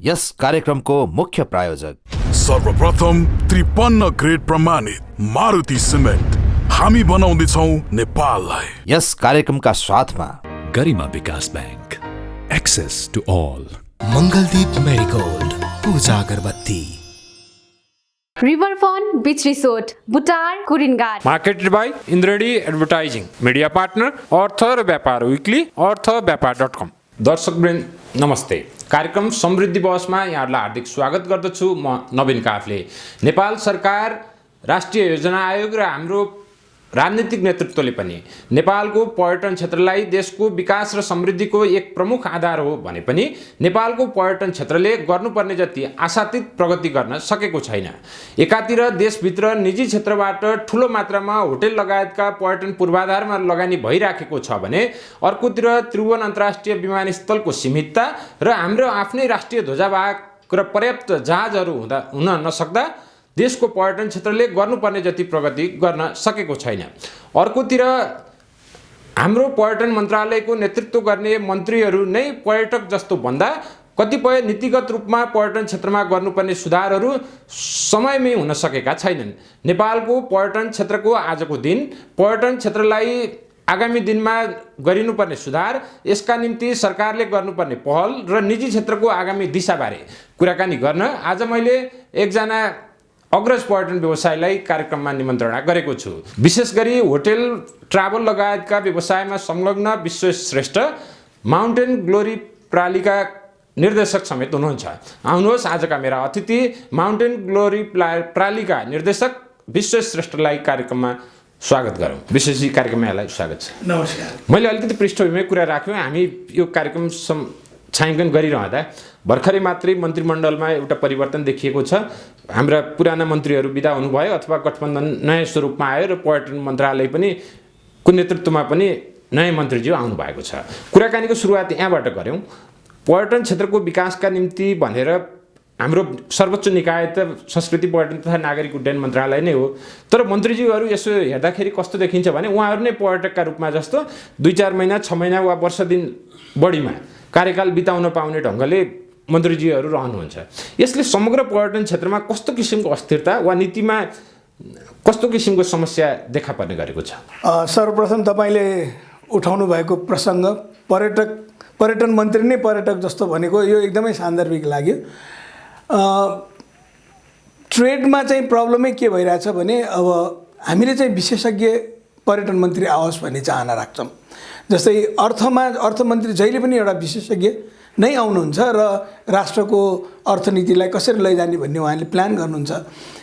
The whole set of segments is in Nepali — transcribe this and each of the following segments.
यस कार्यक्रमको मुख्य प्रायोजक सर्वप्रथम 53 ग्रेड प्रमाणित मारुति सिमेन्ट हामी बनाउँदैछौं नेपाललाई। यस कार्यक्रमका साथमा Garima Bikas bank, access to all, Mangaldeep marigold, Puja Agarbatti, riverfront beach resort, Butar, Kuringhat. Marketed by इन्द्रेडी एडभर्टाइजिङ, मिडिया पार्टनर अर्थ र व्यापार विकली, अर्थव्यापार.com। दर्शकवृन्द नमस्ते। कार्यक्रम समृद्धि बहसमा यहाँहरूलाई हार्दिक स्वागत गर्दछु। म नवीन काफले। नेपाल सरकार, राष्ट्रिय योजना आयोग र हाम्रो राजनीतिक नेतृत्वले पनि नेपालको पर्यटन क्षेत्रलाई देशको विकास र समृद्धिको एक प्रमुख आधार हो भने पनि नेपालको पर्यटन क्षेत्रले गर्नुपर्ने जति आशातीत प्रगति गर्न सकेको छैन। एकातिर देशभित्र निजी क्षेत्रबाट ठुलो मात्रामा होटेल लगायतका पर्यटन पूर्वाधारमा लगानी भइराखेको छ भने अर्कोतिर त्रिभुवन अन्तर्राष्ट्रिय विमानस्थलको सीमितता र हाम्रो आफ्नै राष्ट्रिय ध्वजावाहक र पर्याप्त जहाजहरू हुन नसक्दा देशको पर्यटन क्षेत्रले गर्नुपर्ने जति प्रगति गर्न सकेको छैन। अर्कोतिर हाम्रो पर्यटन मन्त्रालयको नेतृत्व गर्ने मन्त्रीहरू नै पर्यटक जस्तो भन्दा कतिपय नीतिगत रूपमा पर्यटन क्षेत्रमा गर्नुपर्ने सुधारहरू समयमै हुन सकेका छैनन्। नेपालको पर्यटन क्षेत्रको आजको दिन पर्यटन क्षेत्रलाई आगामी दिनमा गरिनुपर्ने सुधार, यसका निम्ति सरकारले गर्नुपर्ने पहल र निजी क्षेत्रको आगामी दिशाबारे कुराकानी गर्न आज मैले एकजना अग्रज पर्यटन व्यवसायलाई कार्यक्रममा निमन्त्रणा गरेको छु। विशेष गरी होटेल, ट्राभल लगायतका व्यवसायमा संलग्न विश्वश्रेष्ठ माउन्टेन ग्लोरी प्रालीका निर्देशक समेत हुनुहुन्छ। आउनुहोस् आजका मेरा अतिथि माउन्टेन ग्लोरी प्रालीका निर्देशक विश्वश्रेष्ठलाई कार्यक्रममा स्वागत गरौँ। विशेषजी कार्यक्रममा यहाँलाई स्वागत छ। नमस्कार। मैले अलिकति पृष्ठभूमिमै कुरा राख्यौँ। हामी यो कार्यक्रम छायाङ्कन गरिरहँदा भर्खरै मात्रै मन्त्रीमण्डलमा एउटा परिवर्तन देखिएको छ। हाम्रा पुराना मन्त्रीहरू बिदा हुनुभयो अथवा गठबन्धन नयाँ स्वरूपमा आयो र पर्यटन मन्त्रालय पनि को नेतृत्वमा पनि नयाँ मन्त्रीज्यू आउनुभएको छ। कुराकानीको सुरुवात यहाँबाट गऱ्यौँ। पर्यटन क्षेत्रको विकासका निम्ति भनेर हाम्रो सर्वोच्च निकाय त संस्कृति, पर्यटन तथा नागरिक उड्डयन मन्त्रालय नै हो। तर मन्त्रीज्यूहरू यसो हेर्दाखेरि कस्तो देखिन्छ भने उहाँहरू नै पर्यटकका रूपमा जस्तो 2-4 महिना, 6 महिना वा वर्ष दिन बढीमा कार्यकाल बिताउन पाउने ढङ्गले मन्त्रीजीहरू रहनुहुन्छ। यसले समग्र पर्यटन क्षेत्रमा कस्तो किसिमको अस्थिरता वा नीतिमा कस्तो किसिमको समस्या देखा पर्ने गरेको छ? सर्वप्रथम तपाईँले उठाउनु भएको प्रसङ्ग पर्यटन मन्त्री नै पर्यटक जस्तो भनेको यो एकदमै सान्दर्भिक लाग्यो। ट्रेडमा चाहिँ प्रब्लमै के भइरहेछ भने अब हामीले चाहिँ विशेषज्ञ पर्यटन मन्त्री आओस् भन्ने चाहना राख्छौँ। जस्तै अर्थमन्त्री जहिले पनि एउटा विशेषज्ञ नै आउनुहुन्छ र राष्ट्रको अर्थनीतिलाई कसरी लैजाने भन्ने उहाँले प्लान गर्नुहुन्छ।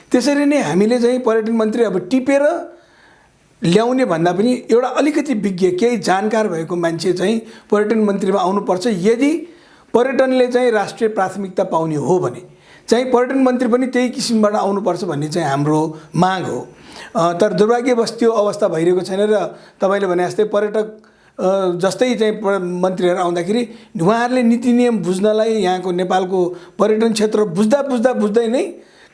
त्यसरी नै हामीले चाहिँ पर्यटन मन्त्री अब टिपेर ल्याउने भन्दा पनि एउटा अलिकति विज्ञ, केही जानकार भएको मान्छे चाहिँ पर्यटन मन्त्रीमा आउनुपर्छ। यदि पर्यटनले चाहिँ राष्ट्रिय प्राथमिकता पाउने हो भने चाहिँ पर्यटन मन्त्री पनि त्यही किसिमबाट आउनुपर्छ भन्ने चाहिँ हाम्रो माग हो। तर दुर्भाग्यवश त्यो अवस्था भइरहेको छैन र तपाईँले भने जस्तै पर्यटक जस्तै चाहिँ मन्त्रीहरू आउँदाखेरि उहाँहरूले नीति नियम बुझ्नलाई, यहाँको नेपालको पर्यटन क्षेत्र बुझ्दै नै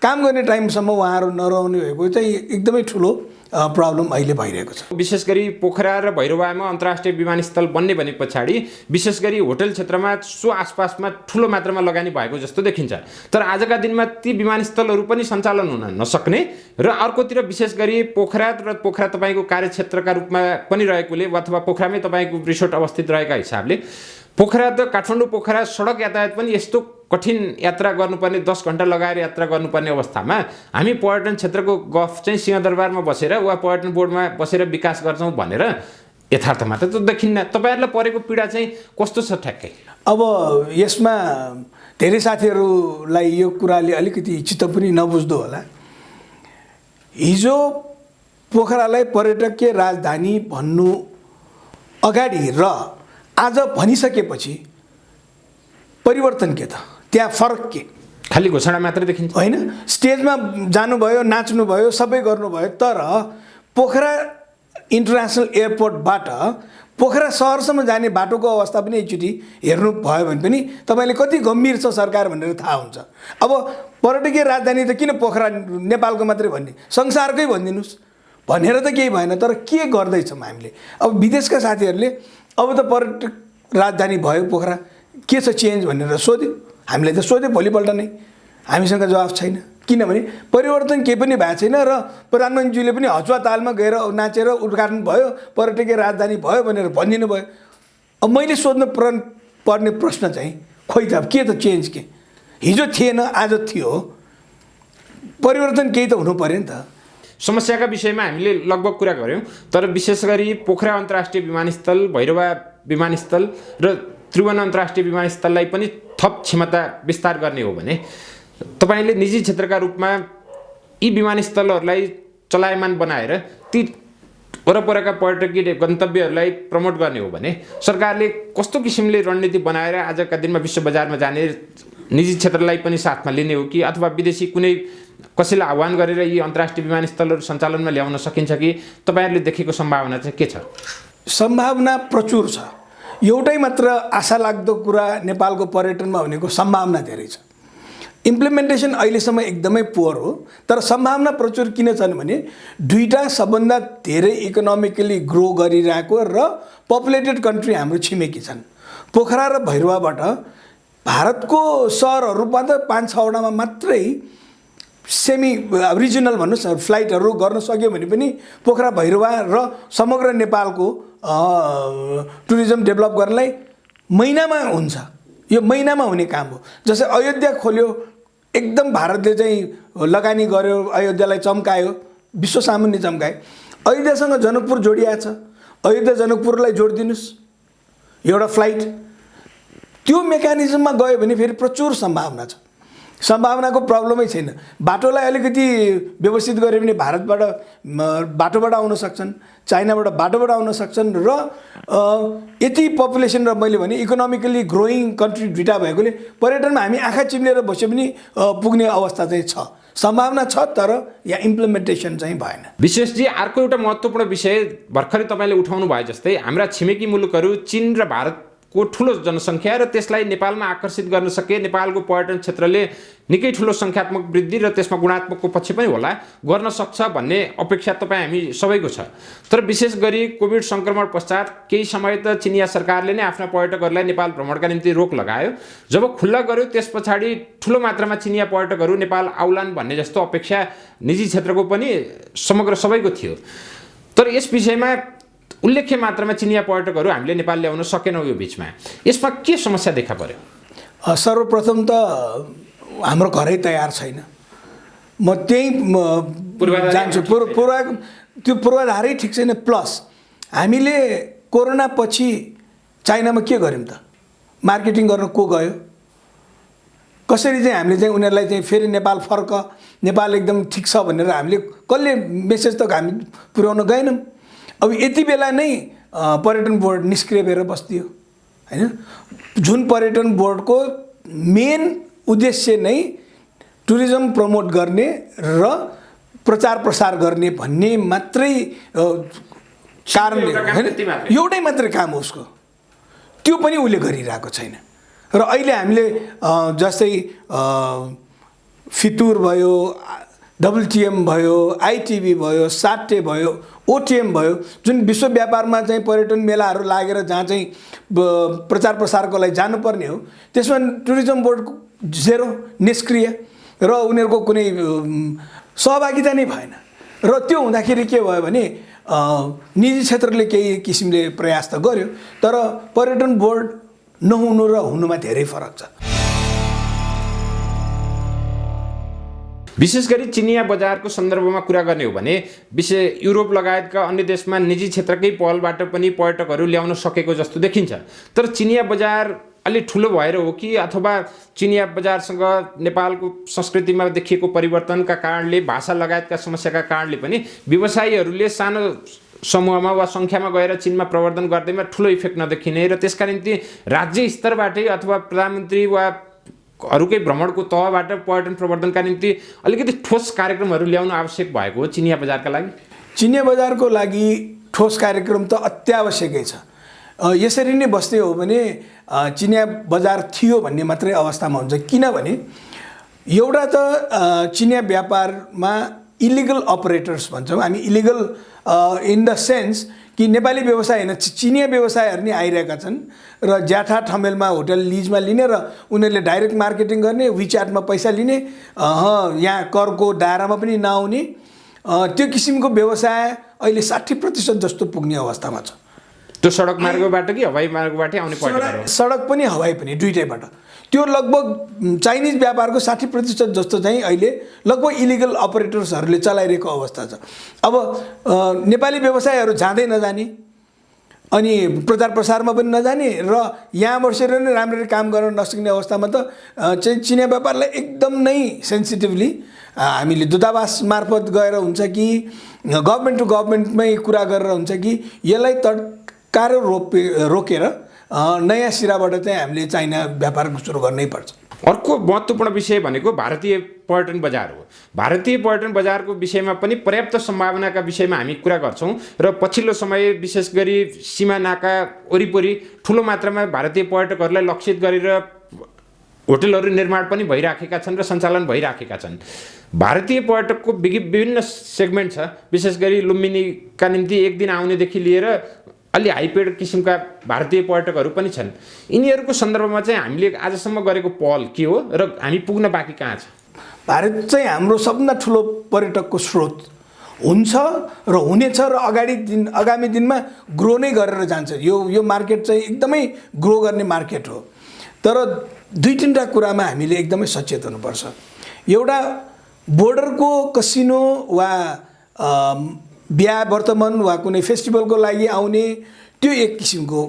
काम गर्ने टाइमसम्म उहाँहरू नरहने भएको चाहिँ एकदमै ठुलो प्रब्लम अहिले भइरहेको छ। विशेष गरी पोखरा र भैरवामा अन्तर्राष्ट्रिय विमानस्थल बन्ने भने पछाडि विशेष गरी होटल क्षेत्रमा सो आसपासमा ठुलो मात्रामा लगानी भएको जस्तो देखिन्छ। तर आजका दिनमा ती विमानस्थलहरू पनि सञ्चालन हुन नसक्ने र अर्कोतिर विशेष गरी पोखरा तपाईँको कार्यक्षेत्रका रूपमा पनि रहेकोले अथवा पोखरामै तपाईँको रिसोर्ट अवस्थित रहेका हिसाबले पोखरा त काठमाडौँ पोखरा सडक यातायात पनि यस्तो कठिन यात्रा गर्नुपर्ने, 10 घन्टा लगाएर यात्रा गर्नुपर्ने अवस्थामा हामी पर्यटन क्षेत्रको गफ चाहिँ सिंहदरबारमा बसेर वा पर्यटन बोर्डमा बसेर विकास गर्छौँ भनेर यथार्थमा त देखिन्न। तपाईँहरूलाई परेको पीडा चाहिँ कस्तो छ ठ्याक्कै? अब यसमा धेरै साथीहरूलाई यो कुराले अलिकति चित्त पनि नबुझ्दो होला। हिजो पोखरालाई पर्यटकीय राजधानी भन्नु अगाडि र आज भनिसकेपछि परिवर्तन के त? त्यहाँ फरक के? खालि घोषणा मात्र देखिन्छ होइन। स्टेजमा जानुभयो, नाच्नुभयो, सबै गर्नुभयो, तर पोखरा इन्टरनेसनल एयरपोर्टबाट पोखरा शहरसम्म जाने बाटोको अवस्था पनि एकचोटि हेर्नु भयो भने पनि तपाईँले कति गम्भीर छ सरकार भनेर थाहा हुन्छ। अब पर्यटकीय राजधानी त किन पोखरा नेपालको मात्रै भन्ने, संसारकै भनिदिनुहोस् भनेर त केही भएन। तर के गर्दैछौँ हामीले? अब विदेशका साथीहरूले अब त पर्यटक राजधानी भयो पोखरा, के छ चेन्ज भनेर सोध्यो। हामीले त सोध्यो भोलिपल्ट नै, हामीसँग जवाफ छैन। किनभने परिवर्तन केही पनि भएको छैन र प्रधानमन्त्रीज्यूले पनि हचुवा तालमा गएर नाचेर उद्घाटन भयो, पर्यटकीय राजधानी भयो भनेर भनिदिनु भयो। अब मैले सोध्नु पर्ने प्रश्न चाहिँ खोइ त के त चेन्ज के? हिजो थिएन आज थियो, परिवर्तन केही त हुनु पर्यो नि त। समस्याका विषयमा हामीले लगभग कुरा गऱ्यौँ, तर विशेष गरी पोखरा अन्तर्राष्ट्रिय विमानस्थल, भैरवा विमानस्थल र त्रिभुवन अन्तर्राष्ट्रिय विमानस्थललाई पनि थप क्षमता विस्तार गर्ने हो भने तपाईँले निजी क्षेत्रका रूपमा यी विमानस्थलहरूलाई चलायमान बनाएर ती वरपरका पर्यटकीय गन्तव्यहरूलाई प्रमोट गर्ने हो भने सरकारले कस्तो किसिमले रणनीति बनाएर आजका दिनमा विश्व बजारमा जाने निजी क्षेत्रलाई पनि साथमा लिने हो कि अथवा विदेशी कुनै कसैलाई आह्वान गरेर यी अन्तर्राष्ट्रिय विमानस्थलहरू सञ्चालनमा ल्याउन सकिन्छ कि तपाईँहरूले देखेको सम्भावना चाहिँ के छ? सम्भावना प्रचुर छ। एउटै मात्र आशा लाग्दो कुरा नेपालको पर्यटनमा भनेको सम्भावना धेरै छ। इम्प्लिमेन्टेसन अहिलेसम्म एकदमै पुअर हो, तर सम्भावना प्रचुर किन छन् भने दुईटा सबभन्दा धेरै इकोनोमिकली ग्रो गरिरहेको र पपुलेटेड कन्ट्री हाम्रो छिमेकी छन्। पोखरा र भैरवाबाट भारतको सहरहरूमा त 5-6वटामा मात्रै सेमी रिजनल भन्नुहोस् न फ्लाइटहरू गर्न सक्यो भने पनि पोखरा भैरवा र समग्र नेपालको टुरिज्म डेभलप गर्नलाई महिनामा हुन्छ। यो महिनामा हुने काम हो। जस्तै अयोध्या खोल्यो, एकदम भारतले चाहिँ लगानी गर्यो, अयोध्यालाई चम्कायो, विश्व सामुन्ने चम्कायो। अयोध्यासँग जनकपुर जोडिएको छ, अयोध्या जनकपुरलाई जोडिदिनुहोस् एउटा फ्लाइट। त्यो मेकानिजममा गयो भने फेरि प्रचुर सम्भावना छ। सम्भावनाको प्रब्लमै छैन। बाटोलाई अलिकति व्यवस्थित गऱ्यो भने भारतबाट बाटोबाट आउन सक्छन्, चाइनाबाट बाटोबाट आउन सक्छन् र यति पपुलेसन र मैले भने इकोनोमिकली ग्रोइङ कन्ट्री दुईटा भएकोले पर्यटनमा हामी आँखा चिम्लेर बस्यो पनि पुग्ने अवस्था चाहिँ छ। सम्भावना छ, तर यहाँ इम्प्लिमेन्टेसन चाहिँ भएन। विशेषजी अर्को एउटा महत्त्वपूर्ण विषय भर्खरै तपाईँले उठाउनु भयो जस्तै हाम्रा छिमेकी मुलुकहरू चीन र भारतको ठुलो जनसङ्ख्या र त्यसलाई नेपालमा आकर्षित गर्न सके नेपालको पर्यटन क्षेत्रले निकै ठुलो सङ्ख्यात्मक वृद्धि र त्यसमा गुणात्मकको पक्ष पनि होला गर्न सक्छ भन्ने अपेक्षा तपाईँ हामी सबैको छ। तर विशेष गरी कोभिड सङ्क्रमण पश्चात केही समय त चिनिया सरकारले नै आफ्ना पर्यटकहरूलाई नेपाल भ्रमणका निम्ति रोक लगायो। जब खुल्ला गर्यो त्यस पछाडि ठुलो मात्रामा चिनिया पर्यटकहरू नेपाल आउलान् भन्ने जस्तो अपेक्षा निजी क्षेत्रको पनि समग्र सबैको थियो। तर यस विषयमा उल्लेख्य मात्रामा चिनिया पर्यटकहरू हामीले नेपाल ल्याउन सकेनौँ। यो बिचमा यसमा के समस्या देखा पर्यो? सर्वप्रथम त हाम्रो घरै तयार छैन। म त्यही जान्छु, त्यो पूर्वाधारै ठिक छैन। प्लस हामीले कोरोना पछि चाइनामा के गर्यौँ त? मार्केटिङ गर्न को गयो? कसरी चाहिँ हामीले चाहिँ उनीहरूलाई चाहिँ फेरि नेपाल फर्क, नेपाल एकदम ठिक छ भनेर हामीले कसले मेसेज त हामी पुर्याउन गएनौँ। अब यति बेला नै पर्यटन बोर्ड निष्क्रिय भएर बस्दियो हैन। जुन पर्यटन बोर्डको मेन उद्देश्य नै टुरिज्म प्रमोट गर्ने र प्रचार प्रसार गर्ने भन्ने मात्रै कारणले हैन, एउटै मात्रै काम हो उसको, त्यो पनि उसले गरिरहेको छैन। र अहिले हामीले जस्तै फितुर भयो, WTM भयो, ITB भयो, साट्टे भयो, OTM भयो, जुन विश्व व्यापारमा चाहिँ पर्यटन मेलाहरू लागेर जहाँ चाहिँ प्रचार प्रसारको लागि जानुपर्ने हो, त्यसमा टुरिज्म बोर्डको जेरो, निष्क्रिय र उनीहरूको कुनै सहभागिता नै भएन। र त्यो हुँदाखेरि के भयो भने निजी क्षेत्रले केही किसिमले प्रयास त गर्यो, तर पर्यटन बोर्ड नहुनु र हुनुमा धेरै फरक छ। विशेष गरी चिनिया बजारको सन्दर्भमा कुरा गर्ने हो भने विशेष युरोप लगायतका अन्य देशमा निजी क्षेत्रकै पहलबाट पनि पर्यटकहरू ल्याउन सकेको जस्तो देखिन्छ। तर चिनिया बजार अलि ठुलो भएर हो कि अथवा चिनिया बजारसँग नेपालको संस्कृतिमा देखिएको परिवर्तनका कारणले, भाषा लगायतका समस्याका कारणले पनि व्यवसायीहरूले सानो समूहमा वा सङ्ख्यामा गएर चीनमा प्रवर्धन गर्दैमा ठुलो इफेक्ट नदेखिने र त्यसका निम्ति राज्य स्तरबाटै अथवा प्रधानमन्त्री वा अरूकै भ्रमणको तहबाट पर्यटन प्रवर्धनका निम्ति अलिकति ठोस कार्यक्रमहरू ल्याउनु आवश्यक भएको हो चिनिया बजारका लागि? चिनिया बजारको लागि ठोस कार्यक्रम त अत्यावश्यकै छ। यसरी नै बस्दै हो भने चिनिया बजार थियो भन्ने मात्रै अवस्थामा हुन्छ। किनभने एउटा त चिनिया व्यापारमा इलिगल अपरेटर्स भन्छौँ हामी। इलिगल इन द सेन्स कि नेपाली व्यवसाय होइन, चिनिया व्यवसायहरू नि आइरहेका छन् र ज्याठा ठमेलमा होटल लिजमा लिने र उनीहरूले डाइरेक्ट मार्केटिङ गर्ने, विच्याटमा पैसा लिने, यहाँ करको दायरामा पनि नआउने, त्यो किसिमको व्यवसाय अहिले 60% जस्तो पुग्ने अवस्थामा छ। त्यो सडक मार्गबाट कि हवाई मार्गबाटै आउने पर्यटकहरू? सडक पनि हवाई पनि दुइटैबाट। त्यो लगभग चाइनिज व्यापारको 60% जस्तो चाहिँ अहिले लगभग इलिगल अपरेटर्सहरूले चलाइरहेको अवस्था छ। अब नेपाली व्यवसायहरू जाँदै नजाने अनि प्रचार प्रसारमा पनि नजाने र यहाँ बसेर नै राम्ररी काम गर्न नसक्ने अवस्थामा त चाहिँ चिनिया व्यापारलाई एकदम नै सेन्सिटिभली हामीले दूतावास मार्फत गएर हुन्छ कि गभर्मेन्ट टु गभर्मेन्टमै कुरा गरेर हुन्छ कि यसलाई तड्काएर रोकेर नयाँ सिराबाट चाहिँ हामीले चाइना व्यापार सुरु गर्नै पर्छ। अर्को महत्त्वपूर्ण विषय भनेको भारतीय पर्यटन बजार हो। भारतीय पर्यटन बजारको विषयमा पनि पर्याप्त सम्भावनाका विषयमा हामी कुरा गर्छौँ र पछिल्लो समय विशेष गरी सीमा नाका वरिपरि ठुलो मात्रामा भारतीय पर्यटकहरूलाई लक्षित गरेर होटलहरू निर्माण पनि भइराखेका छन् र सञ्चालन भइराखेका छन्। भारतीय पर्यटकको विभिन्न सेगमेन्ट छ। विशेष गरी लुम्बिनीका निम्ति एक दिन आउनेदेखि लिएर अलि हाइपेड किसिमका भारतीय पर्यटकहरू पनि छन्। यिनीहरूको सन्दर्भमा चाहिँ हामीले आजसम्म गरेको पहल के हो र हामी पुग्न बाँकी कहाँ छ? भारत चाहिँ हाम्रो सबभन्दा ठुलो पर्यटकको स्रोत हुन्छ र हुनेछ र आगामी दिनमा ग्रो नै गरेर जान्छ। यो मार्केट चाहिँ एकदमै ग्रो गर्ने मार्केट हो। तर 2-3टा कुरामा हामीले एकदमै सचेत हुनुपर्छ। एउटा बोर्डरको कसिनो वा बिहा वर्तमान वा कुनै फेस्टिभलको लागि आउने त्यो एक किसिमको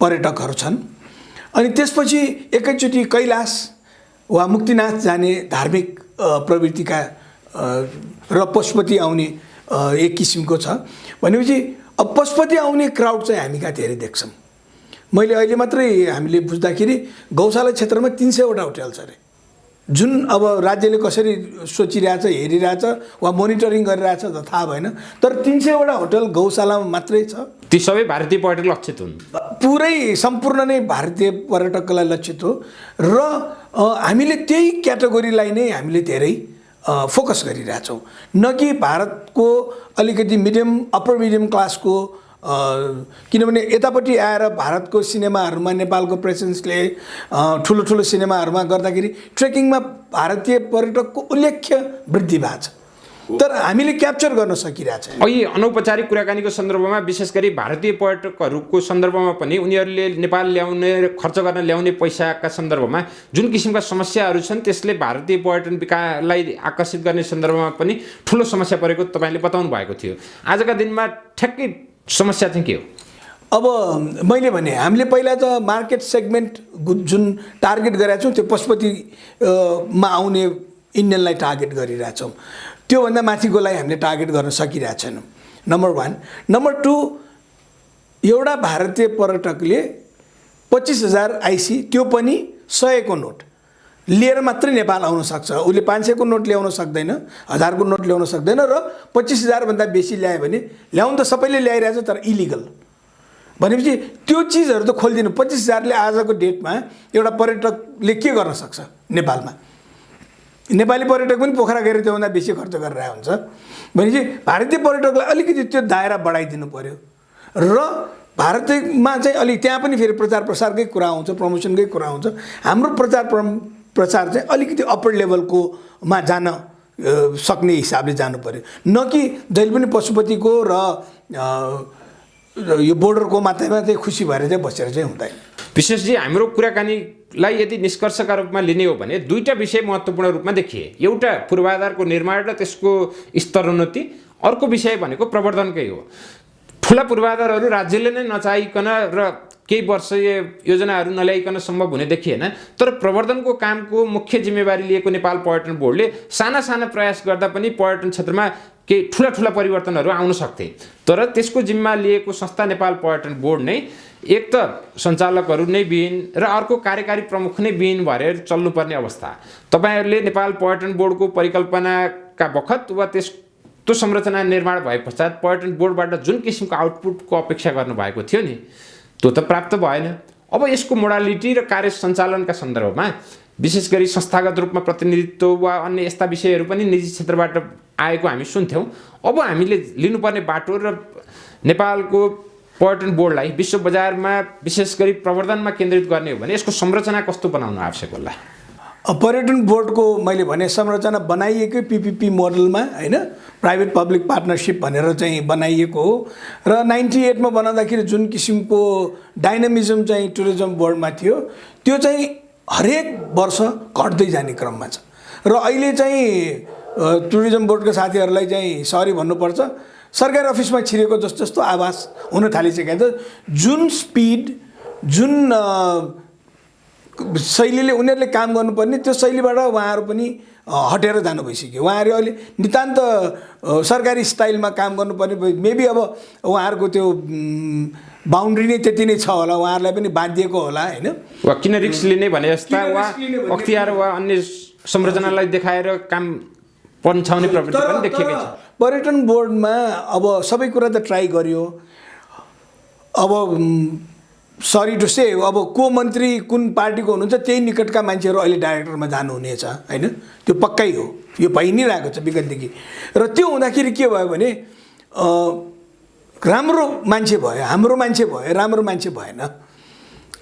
पर्यटकहरू छन्। अनि त्यसपछि एकैचोटि कैलाश वा मुक्तिनाथ जाने धार्मिक प्रवृत्तिका र पशुपति आउने एक किसिमको छ। भनेपछि अब पशुपति आउने क्राउड चाहिँ हामी कहाँ धेरै देख्छौँ। मैले अहिले मात्रै हामीले बुझ्दाखेरि गौशाला क्षेत्रमा 300वटा होटल छ अरे, जुन अब राज्यले कसरी सोचिरहेछ, हेरिरहेछ वा मोनिटरिङ गरिरहेछ त थाहा भएन। तर 300वटा होटल गौशालामा मात्रै छ। ती सबै भारतीय पर्यटक लक्षित हुन्। पुरै सम्पूर्ण नै भारतीय पर्यटकलाई लक्षित हो र हामीले त्यही क्याटेगोरीलाई नै हामीले धेरै फोकस गरिरहेछौँ। न कि भारतको अलिकति मिडियम अप्पर मिडियम क्लासको, किनभने यतापट्टि आएर भारतको सिनेमाहरूमा नेपालको प्रेजेन्सले ठुलो ठुलो सिनेमाहरूमा गर्दाखेरि ट्रेकिङमा भारतीय पर्यटकको उल्लेख्य वृद्धि भएको छ, तर हामीले क्याप्चर गर्न सकिरहेको छ। अहिले अनौपचारिक कुराकानीको सन्दर्भमा विशेष गरी भारतीय पर्यटकहरूको सन्दर्भमा पनि उनीहरूले नेपाल ल्याउने खर्च गर्न ल्याउने पैसाका सन्दर्भमा जुन किसिमका समस्याहरू छन् त्यसले भारतीय पर्यटन विकासलाई आकर्षित गर्ने सन्दर्भमा पनि ठुलो समस्या परेको तपाईँले बताउनु भएको थियो। आजका दिनमा ठ्याक्कै समस्या चाहिँ के हो? अब मैले भने हामीले पहिला त मार्केट सेगमेन्ट जुन टार्गेट गरेका छौँ त्यो पशुपतिमा आउने इन्डियनलाई टार्गेट गरिरहेछौँ। त्योभन्दा माथिकोलाई हामीले टार्गेट गर्न सकिरहेको छैनौँ, नम्बर 1। नम्बर 2, एउटा भारतीय पर्यटकले 25,000 आइसी, त्यो पनि 100 को नोट लिएर मात्रै नेपाल आउन सक्छ। उसले 500 को नोट ल्याउन सक्दैन, 1000 को नोट ल्याउन सक्दैन र 25,000 भन्दा बेसी ल्यायो भने ल्याउन त सबैले ल्याइरहेछ तर इलिगल। भनेपछि त्यो चिजहरू त खोलिदिनु। 25,000 ले आजको डेटमा एउटा पर्यटकले के गर्न सक्छ नेपालमा? नेपाली पर्यटक पनि पोखरा गएर त्योभन्दा बेसी खर्च गरिरहेको हुन्छ। भनेपछि भारतीय पर्यटकलाई अलिकति त्यो दायरा बढाइदिनु पर्यो र भारतमा चाहिँ अलिक त्यहाँ पनि फेरि प्रचार प्रसारकै कुरा आउँछ, प्रमोसनकै कुरा आउँछ। हाम्रो प्रचार चाहिँ अलिकति अप्पर लेभलकोमा जान सक्ने हिसाबले जानु पर्यो, न कि जहिले पनि पशुपतिको र यो बोर्डरको मात्रै चाहिँ खुसी भएर चाहिँ बसेर चाहिँ हुँदैन। विशेषजी हाम्रो कुराकानीलाई यदि निष्कर्षका रूपमा लिने हो भने 2टा विषय महत्त्वपूर्ण रूपमा देखिए। एउटा पूर्वाधारको निर्माण र त्यसको स्तरोन्नति, अर्को विषय भनेको प्रवर्धनकै हो। ठुला पूर्वाधारहरू राज्यले नै नचाहिकन र केही वर्षीय योजनाहरू नल्याइकन सम्भव हुने देखिएन। तर प्रवर्धनको कामको मुख्य जिम्मेवारी लिएको नेपाल पर्यटन बोर्डले साना साना प्रयास गर्दा पनि पर्यटन क्षेत्रमा केही ठुला पर्यवर्तनहरू आउन सक्थे। तर त्यसको जिम्मा लिएको संस्था नेपाल पर्यटन बोर्ड नै एक त सञ्चालकहरू नै विहीन र अर्को कार्यकारी प्रमुख नै विहीन भएर चल्नुपर्ने अवस्था। तपाईँहरूले नेपाल पर्यटन बोर्डको परिकल्पनाका बखत वा त्यो संरचना निर्माण भए पश्चात पर्यटन बोर्डबाट जुन किसिमको आउटपुटको अपेक्षा गर्नुभएको थियो नि त्यो त प्राप्त भएन। अब यसको मोडालिटी र कार्य सञ्चालनका सन्दर्भमा विशेष गरी संस्थागत रूपमा प्रतिनिधित्व वा अन्य यस्ता विषयहरू पनि निजी क्षेत्रबाट आएको हामी सुन्थ्यौँ। अब हामीले लिनुपर्ने बाटो र नेपालको पर्यटन बोर्डलाई विश्व बजारमा विशेष गरी प्रवर्धनमा केन्द्रित गर्ने हो भने यसको संरचना कस्तो बनाउन आवश्यक होला? पर्यटन बोर्डको मैले भने संरचना बनाइएकै PPP मोडलमा होइन, प्राइभेट पब्लिक पार्टनरसिप भनेर चाहिँ बनाइएको हो र 98 मा बनाउँदाखेरि जुन किसिमको डाइनामिजम चाहिँ टुरिज्म बोर्डमा थियो त्यो चाहिँ हरेक वर्ष घट्दै जाने क्रममा छ र अहिले चाहिँ टुरिज्म बोर्डको साथीहरूलाई चाहिँ सरी भन्नुपर्छ, सरकारी अफिसमा छिरेको जस्तो जस्तो आवाज हुन थालिसकेको छ। जुन स्पिड जुन शैलीले उनीहरूले काम गर्नुपर्ने त्यो शैलीबाट उहाँहरू पनि हटेर जानु भइसक्यो। उहाँहरू अहिले नितान्त सरकारी स्टाइलमा काम गर्नुपर्ने मेबी अब उहाँहरूको त्यो बााउन्ड्री नै त्यति नै छ होला, उहाँहरूलाई पनि बाँधिएको होला होइन, वा किन रिस्क लिने भने जस्ता वा अख्तियार वा अन्य संरचनालाई देखाएर काम पन्छाउने प्रवृत्ति पनि देखिएकै छ। पर्यटन बोर्डमा अब सबै कुरा त ट्राई गरियो। अब सरी टु से अब को मन्त्री कुन पार्टीको हुनुहुन्छ त्यही निकटका मान्छेहरू अहिले डाइरेक्टरमा जानुहुनेछ होइन, त्यो पक्कै हो, यो भइ नै रहेको छ विगतदेखि। र त्यो हुँदाखेरि के भयो भने राम्रो मान्छे भयो, हाम्रो मान्छे भयो, राम्रो मान्छे भएन।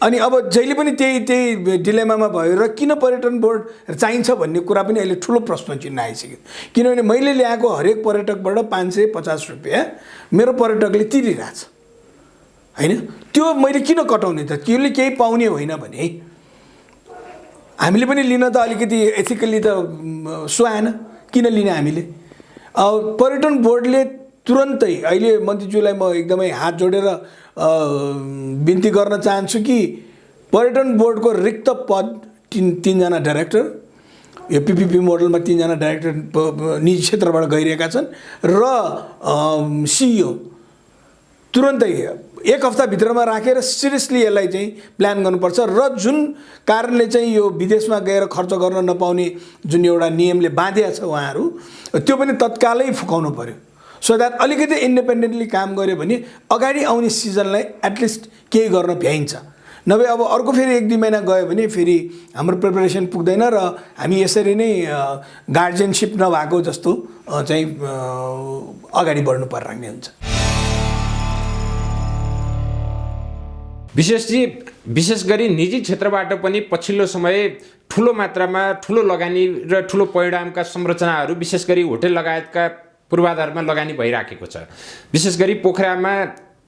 अनि अब जहिले पनि त्यही डिलेमामा भयो र किन पर्यटन बोर्ड चाहिन्छ भन्ने कुरा पनि अहिले ठुलो प्रश्न चिन्ह आइसक्यो। किनभने मैले ल्याएको हरेक पर्यटकबाट 550 रुपियाँ मेरो पर्यटकले तिरिरहेछ होइन, त्यो मैले किन कटाउने त? त्यसले केही पाउने होइन भने हामीले पनि लिन त अलिकति एथिकली त सुहाएन, किन लिने हामीले? पर्यटन बोर्डले तुरन्तै अहिले मन्त्रीज्यूलाई म एकदमै हात जोडेर बिन्ती गर्न चाहन्छु कि पर्यटन बोर्डको रिक्त पद तीनजना डाइरेक्टर, यो PPP मोडलमा 3 जना डाइरेक्टर निजी क्षेत्रबाट गइरहेका छन् र CEO तुरन्तै 1 हप्ताभित्रमा राखेर सिरियसली यसलाई चाहिँ प्लान गर्नुपर्छ र जुन कारणले चाहिँ यो विदेशमा गएर खर्च गर्न नपाउने जुन एउटा नियमले बाँधिया छ उहाँहरू, त्यो पनि तत्कालै फुकाउनु पर्यो सो द्याट अलिकति इन्डिपेन्डेन्टली काम गर्यो भने अगाडि आउने सिजनलाई एटलिस्ट केही गर्न भ्याइन्छ। नभए अब अर्को फेरि 1-2 महिना गयो भने फेरि हाम्रो प्रिपरेसन पुग्दैन र हामी यसरी नै गार्जियनसिप नभएको जस्तो चाहिँ अगाडि बढ्नु पर्ने हुन्छ। विशेष गरी निजी क्षेत्रबाट पनि पछिल्लो समय ठुलो मात्रामा ठुलो लगानी र ठुलो परिणामका संरचनाहरू विशेष गरी होटल लगायतका पूर्वाधारमा लगानी भइराखेको छ। विशेष गरी पोखरामा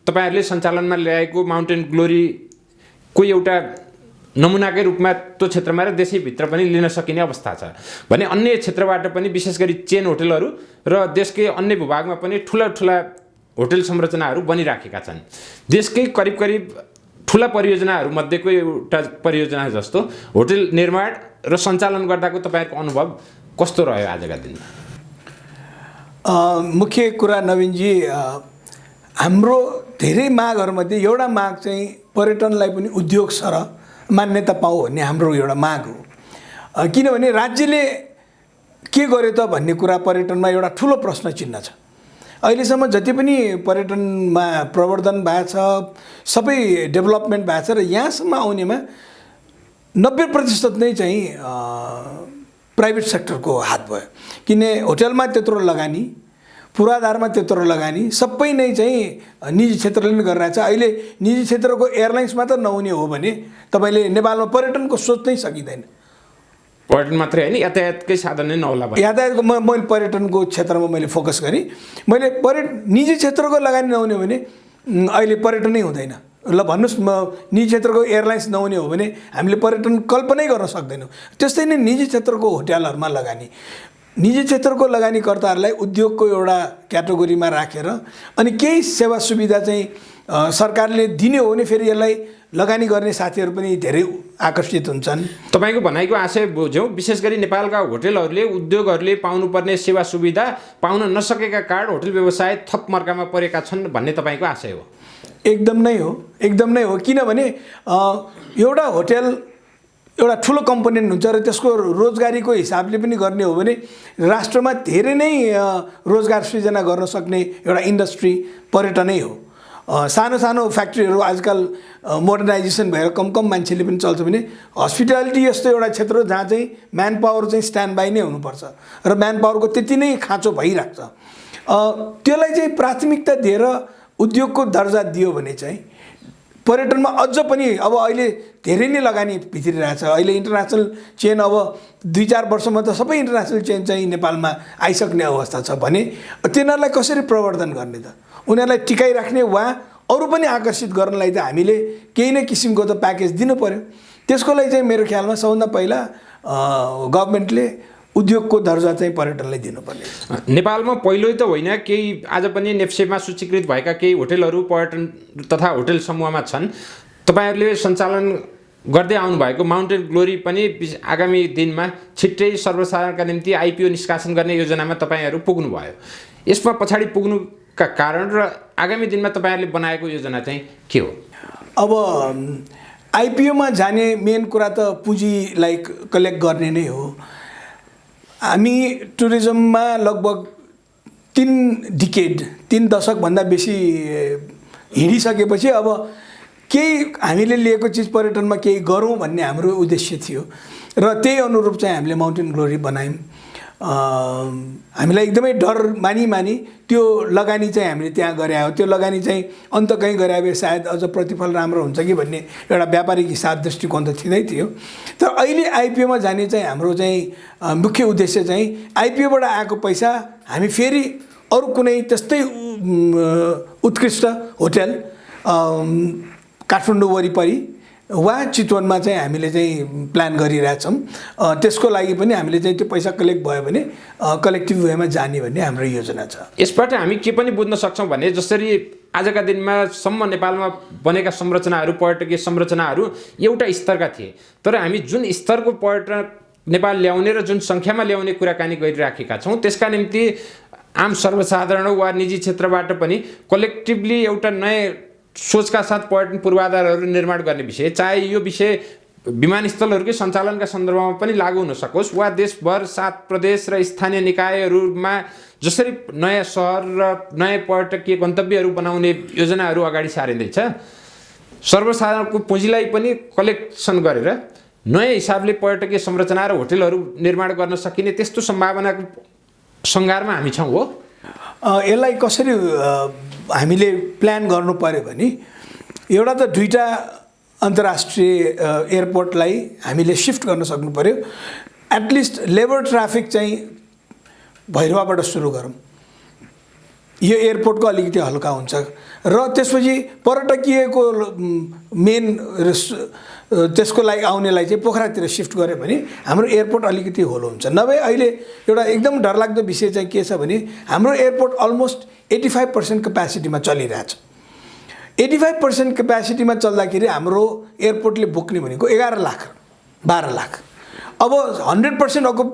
तपाईहरुले सञ्चालनमा ल्याएको माउन्टेन ग्लोरीको एउटा नमुनाकै रूपमा त्यो क्षेत्रमा र देशैभित्र पनि लिन सकिने अवस्था छ भने अन्य क्षेत्रबाट पनि विशेष गरी चेन होटलहरू र देशकै अन्य भूभागमा पनि ठुला होटल संरचनाहरू बनिराखेका छन्। देशकै करिब ठुला परियोजनाहरू मध्येको एउटा परियोजना जस्तो होटल निर्माण र सञ्चालन गर्दाको तपाईहरुको अनुभव कस्तो रह्यो आजका दिनमा? मुख्य कुरा नवीनजी, हाम्रो धेरै मागहरूमध्ये एउटा माग चाहिँ पर्यटनलाई पनि उद्योग सरह मान्यता पाऊ भन्ने हाम्रो एउटा माग हो। किनभने राज्यले के गर्यो त भन्ने कुरा पर्यटनमा एउटा ठुलो प्रश्न चिन्ह छ। अहिलेसम्म जति पनि पर्यटनमा प्रवर्धन भएको छ, सबै डेभलपमेन्ट भएको छ र यहाँसम्म आउनेमा 90% नै चाहिँ प्राइभेट सेक्टरको हात भयो। किन होटलमा त्यत्रो लगानी, पूर्वाधारमा त्यत्रो लगानी सबै नै चाहिँ निजी क्षेत्रले नै गरिरहेछ। अहिले निजी क्षेत्रको एयरलाइन्स मात्र नहुने हो भने तपाईले नेपालमा पर्यटनको सोच्नै सकिँदैन। पर्यटन मात्रै हैन, यातायातकै साधन नै नहोला भने यातायातको मैले पर्यटनको क्षेत्रमा मैले फोकस गरेँ। मैले निजी क्षेत्रको लगानी नहुने हो भने अहिले पर्यटनै हुँदैन। ल भन्नुस्, निजी क्षेत्रको एयरलाइन्स नहुने हो भने हामीले पर्यटन कल्पनै गर्न सक्दैनौँ। त्यस्तै नै निजी क्षेत्रको होटलहरुमा लगानी, निजी क्षेत्रको लगानीकर्ताहरूलाई उद्योगको एउटा क्याटेगोरीमा राखेर अनि केही सेवा सुविधा चाहिँ सरकारले दिने हो भने फेरि यसलाई लगानी गर्ने साथीहरू पनि धेरै आकर्षित हुन्छन्। तपाईको भनाइको आशय बुझ्यौं, विशेष गरी नेपालका होटलहरूले उद्योगहरूले पाउनुपर्ने सेवा सुविधा पाउन नसकेका कारण होटल व्यवसाय थप मर्कामा परेका छन् भन्ने तपाईको आशय हो? एकदम नै हो, एकदम नै हो। किनभने एउटा होटल एउटा ठुलो कम्पोनेन्ट हुन्छ र त्यसको रोजगारीको हिसाबले पनि गर्ने हो भने राष्ट्रमा धेरै नै रोजगार सृजना गर्न सक्ने एउटा इन्डस्ट्री पर्यटनै हो। सानो सानो फ्याक्ट्रीहरू आजकल मोडर्नाइजेसन भएर कम कम मान्छेले पनि चल्छ भने हस्पिटालिटी यस्तो एउटा क्षेत्र हो जहाँ चाहिँ म्यान पावर चाहिँ स्ट्यान्ड बाई नै हुनुपर्छ र म्यान पावरको त्यति नै खाँचो भइरहेको छ। त्यसलाई चाहिँ प्राथमिकता दिएर उद्योगको दर्जा दियो भने चाहिँ पर्यटनमा अझ पनि अब अहिले धेरै नै लगानी भित्रिरहेछ। अहिले इन्टरनेसनल चेन अब 2-4 वर्षमा त सबै इन्टरनेसनल चेन चाहिँ नेपालमा आइसक्ने अवस्था छ भने तिनीहरूलाई कसरी प्रवर्धन गर्ने त? उनीहरूलाई टिकाइराख्ने वा अरू पनि आकर्षित गर्नलाई त हामीले केही न किसिमको त प्याकेज दिनु पर्यो। त्यसको लागि चाहिँ मेरो ख्यालमा सबभन्दा पहिला गभर्मेन्टले उद्योगको दर्जा चाहिँ पर्यटनलाई दिनुपर्ने। नेपालमा पहिलो त होइन, केही आज पनि नेप्सेमा सूचीकृत भएका केही होटलहरू पर्यटन तथा होटल समूहमा छन्। तपाईँहरूले सञ्चालन गर्दै आउनुभएको माउन्टेन ग्लोरी पनि आगामी दिनमा छिट्टै सर्वसाधारणका निम्ति आइपिओ निष्कासन गर्ने योजनामा तपाईँहरू पुग्नुभयो। यसमा पछाडि पुग्नुका कारण र आगामी दिनमा तपाईँहरूले बनाएको योजना चाहिँ के हो? अब आइपिओमा जाने मेन कुरा त पुँजीलाई कलेक्ट गर्ने नै हो। हामी टुरिज्ममा लगभग 3 दशकभन्दा बेसी हिँडिसकेपछि अब केही हामीले लिएको चिज पर्यटनमा केही गरौँ भन्ने हाम्रो उद्देश्य थियो र त्यही अनुरूप चाहिँ हामीले माउन्टेन ग्लोरी बनायौँ। हामीलाई एकदमै डर मानी त्यो लगानी चाहिँ हामीले त्यहाँ गरे हो। त्यो लगानी चाहिँ अन्त कहीँ गरे भए सायद अझ प्रतिफल राम्रो हुन्छ कि भन्ने एउटा व्यापारिक हिसाब दृष्टिकोण त थिँदै थियो। तर अहिले आइपिओमा जाने चाहिँ हाम्रो चाहिँ मुख्य उद्देश्य चाहिँ आइपिओबाट आएको पैसा हामी फेरि अरू कुनै त्यस्तै उत्कृष्ट होटल काठमाडौँ वरिपरि वा चितवनमा चाहिँ हामीले चाहिँ प्लान गरिरहेछौँ। त्यसको लागि पनि हामीले चाहिँ त्यो पैसा कलेक्ट भयो भने कलेक्टिभ वेमा जाने भन्ने हाम्रो योजना छ। यसबाट हामी के पनि बुझ्न सक्छौँ भने जसरी आजका दिनमा सम्म नेपालमा बनेका संरचनाहरू पर्यटकीय संरचनाहरू एउटा स्तरका थिए, तर हामी जुन स्तरको पर्यटक नेपाल ल्याउने र जुन सङ्ख्यामा ल्याउने कुराकानी गरिराखेका छौँ त्यसका निम्ति आम सर्वसाधारण वा निजी क्षेत्रबाट पनि कलेक्टिभली एउटा नयाँ सोचका साथ पर्यटन पूर्वाधारहरू निर्माण गर्ने विषय, चाहे यो विषय विमानस्थलहरूकै सञ्चालनका सन्दर्भमा पनि लागू हुन सकोस् वा देशभर 7 प्रदेश र स्थानीय निकायहरूमा जसरी नयाँ सहर र नयाँ पर्यटकीय गन्तव्यहरू बनाउने योजनाहरू अगाडि सारिँदैछ, सर्वसाधारणको पुँजीलाई पनि कलेक्सन गरेर नयाँ हिसाबले पर्यटकीय संरचना र होटलहरू निर्माण गर्न सकिने त्यस्तो सम्भावनाको सङ्घारमा हामी छौँ हो। यसलाई कसरी हामीले प्लान गर्नु पर्यो भने एउटा त 2टा अन्तर्राष्ट्रिय एयरपोर्टलाई हामीले शिफ्ट गर्न सक्नु पर्यो। एटलिस्ट लेबर ट्राफिक चाहिँ भैरवाबाट सुरु गरौँ, यो एयरपोर्टको अलिकति हल्का हुन्छ र त्यसपछि पर्यटकीयको मेन त्यसको लागि आउनेलाई चाहिँ पोखरातिर शिफ्ट गऱ्यो भने हाम्रो एयरपोर्ट अलिकति होलो हुन्छ। नभए अहिले एउटा एकदम डरलाग्दो विषय चाहिँ के छ भने हाम्रो एयरपोर्ट अलमोस्ट 85% क्यापेसिटीमा चलिरहेछ। 85% क्यापेसिटीमा चल्दाखेरि हाम्रो एयरपोर्टले बोक्ने भनेको 11 लाख 12 लाख। अब 100% अर्को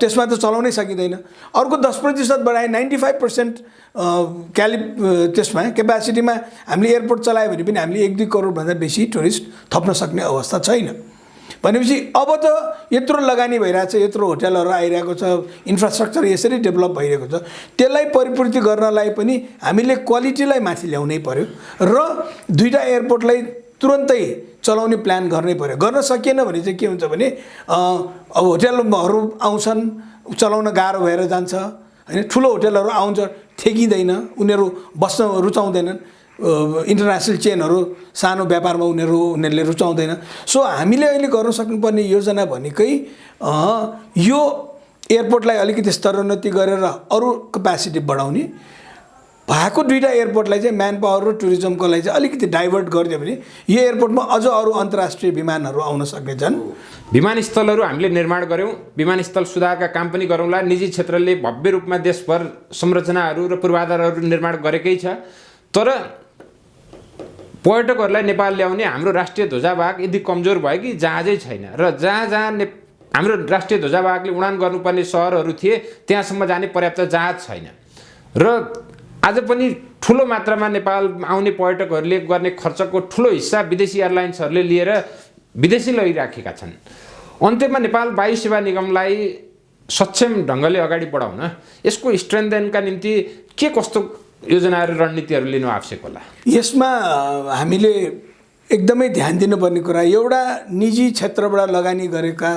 त्यसमा त चलाउनै सकिँदैन। अर्को 10% बढाए 95% त्यसमा क्यापेसिटीमा हामीले एयरपोर्ट चलायो भने पनि हामीले 1-2 करोडभन्दा बेसी टुरिस्ट थप्न सक्ने अवस्था छैन। भनेपछि अब त यत्रो लगानी भइरहेछ, यत्रो होटलहरू आइरहेको छ, इन्फ्रास्ट्रक्चर यसरी डेभलप भइरहेको छ, त्यसलाई परिपूर्ति गर्नलाई पनि हामीले क्वालिटीलाई माथि ल्याउनै पर्यो र 2टा एयरपोर्टलाई तुरन्तै चलाउने प्लान गर्नै पर्यो। गर्न सकिएन भने चाहिँ के हुन्छ भने अब होटलहरू आउँछन्, चलाउन गाह्रो भएर जान्छ हैन। ठुलो होटलहरू आउँछ, ठेकिँदैन, उनीहरू बस्न रुचाउँदैनन्। इन्टरनेसनल चेनहरू सानो व्यापारमा उनीहरूले रुचाउँदैन। सो हामीले अहिले गर्न सक्नुपर्ने योजना भनेकै यो एयरपोर्टलाई अलिकति स्तरोन्नति गरेर अरू क्यापेसिटी बढाउने, भएको 2टा एयरपोर्टलाई चाहिँ म्यान पावर र टुरिज्मको लागि चाहिँ अलिकति डाइभर्ट गरिदियो भने यो एयरपोर्टमा अझ अरू अन्तर्राष्ट्रिय विमानहरू आउन सक्ने छन्। विमानस्थलहरू हामीले निर्माण गऱ्यौँ, विमानस्थल सुधारका काम पनि गरौँला। निजी क्षेत्रले भव्य रूपमा देशभर संरचनाहरू र पूर्वाधारहरू निर्माण गरेकै छ, तर पर्यटकहरूलाई नेपाल ल्याउने हाम्रो राष्ट्रिय ध्वजावाहक यदि कमजोर भयो कि जहाजै छैन र जहाँ हाम्रो राष्ट्रिय ध्वजावाहकले उडान गर्नुपर्ने सहरहरू थिए त्यहाँसम्म जाने पर्याप्त जहाज छैन र आज पनि ठुलो मात्रामा नेपाल आउने पर्यटकहरूले गर्ने खर्चको ठुलो हिस्सा विदेशी एयरलाइन्सहरूले लिएर विदेशी लगिराखेका छन्। अन्त्यमा नेपाल वायु सेवा निगमलाई सक्षम ढङ्गले अगाडि बढाउन, यसको स्ट्रेन्थेनका निम्ति के कस्तो योजना र रणनीतिहरू लिनु आवश्यक होला? यसमा हामीले एकदमै ध्यान दिनुपर्ने कुरा, एउटा निजी क्षेत्रबाट लगानी गरेका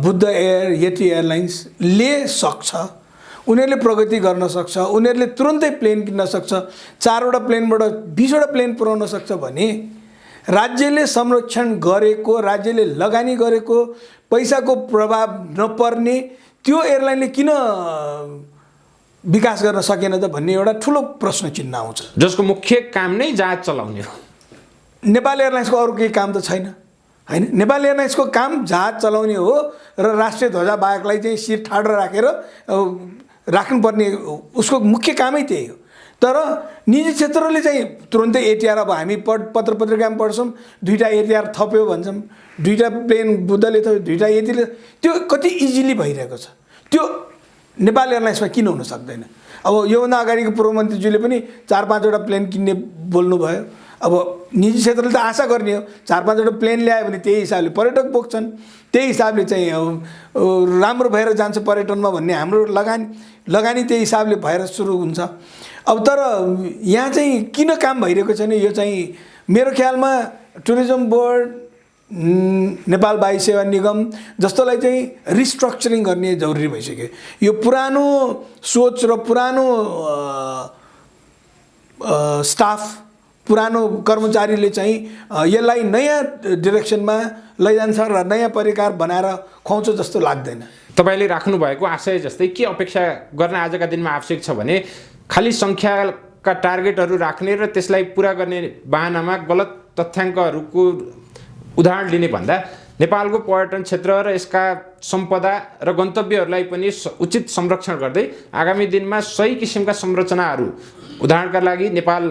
बुद्ध एयर, यति एयरलाइन्सले सक्छ, उनीहरूले प्रगति गर्न सक्छ, उनीहरूले तुरन्तै प्लेन किन्न सक्छ, 4वटा प्लेनबाट 20वटा प्लेन पुर्याउन सक्छ भने राज्यले संरक्षण गरेको, राज्यले लगानी गरेको पैसाको प्रभाव नपर्ने त्यो एयरलाइनले किन विकास गर्न सकेन त भन्ने एउटा ठुलो प्रश्न चिन्ह आउँछ। जसको मुख्य काम नै जहाज चलाउने हो। नेपाल एयरलाइन्सको अरू केही काम त छैन हैन। नेपाल एयरलाइन्सको काम जहाज चलाउने हो र राष्ट्रिय ध्वजा बाहेकलाई चाहिँ शिर ठाडो राखेर राख्नुपर्ने उसको मुख्य कामै त्यही हो। तर निजी क्षेत्रले चाहिँ तुरन्तै एटिआर, अब हामी पत्र पत्रिकामा पढ्छौँ 2टा एटिआर थप्यो भन्छौँ, 2टा प्लेन बुद्धले थप्यो, 2टा यतिले, त्यो कति इजिली भइरहेको छ। त्यो नेपाल एयरलाइन्समा किन हुन सक्दैन? अब योभन्दा अगाडिको पूर्वमन्त्रीज्यूले पनि 4-5वटा प्लेन किन्ने बोल्नुभयो। अब निजी क्षेत्रले त आशा गर्ने हो 4-5वटा प्लेन ल्यायो भने त्यही हिसाबले पर्यटक बोक्छन्, त्यही हिसाबले चाहिँ राम्रो भएर जान्छ पर्यटनमा भन्ने हाम्रो लगानी त्यही हिसाबले भएर सुरु हुन्छ। अब तर यहाँ चाहिँ किन काम भइरहेको छैन? यो चाहिँ मेरो ख्यालमा टुरिज्म बोर्ड, नेपाल वायु सेवा निगम जस्तोलाई चाहिँ रिस्ट्रक्चरिङ गर्ने जरुरी भइसक्यो। यो पुरानो सोच र पुरानो स्टाफ, पुरानो कर्मचारीले चाहिँ यसलाई नयाँ डिरेक्सनमा लैजान्छ र नयाँ परिकार बनाएर खुवाउँछ जस्तो लाग्दैन। तपाईँले राख्नुभएको आशय जस्तै के अपेक्षा गर्न आजका दिनमा आवश्यक छ भने खालि सङ्ख्याका टार्गेटहरू राख्ने र त्यसलाई पुरा गर्ने बहानामा गलत तथ्याङ्कहरूको उदाहरण लिने भन्दा नेपालको पर्यटन क्षेत्र र यसका सम्पदा र गन्तव्यहरूलाई पनि उचित संरक्षण गर्दै आगामी दिनमा सही किसिमका संरचनाहरू, उदाहरणका लागि नेपाल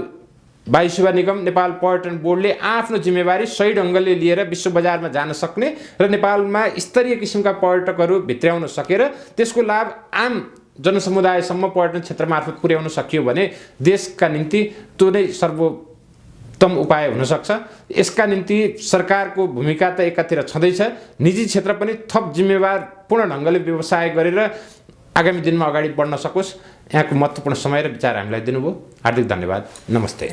वायु सेवा निगम, नेपाल पर्यटन बोर्डले आफ्नो जिम्मेवारी सही ढङ्गले लिएर विश्व बजारमा जान सक्ने र नेपालमा स्तरीय किसिमका पर्यटकहरू भित्र्याउन सकेर त्यसको लाभ आम जनसमुदायसम्म पर्यटन क्षेत्र मार्फत पुर्याउन सकियो भने देशका निम्ति त्यो नै सर्वोत्तम उपाय हुनसक्छ। यसका निम्ति सरकारको भूमिका त एकातिर छँदैछ, निजी क्षेत्र पनि थप जिम्मेवारपूर्ण ढङ्गले व्यवसाय गरेर आगामी दिनमा अगाडि बढ्न सकोस्। यहाँको महत्त्वपूर्ण समय र विचार हामीलाई दिनुभयो, हार्दिक धन्यवाद। नमस्ते।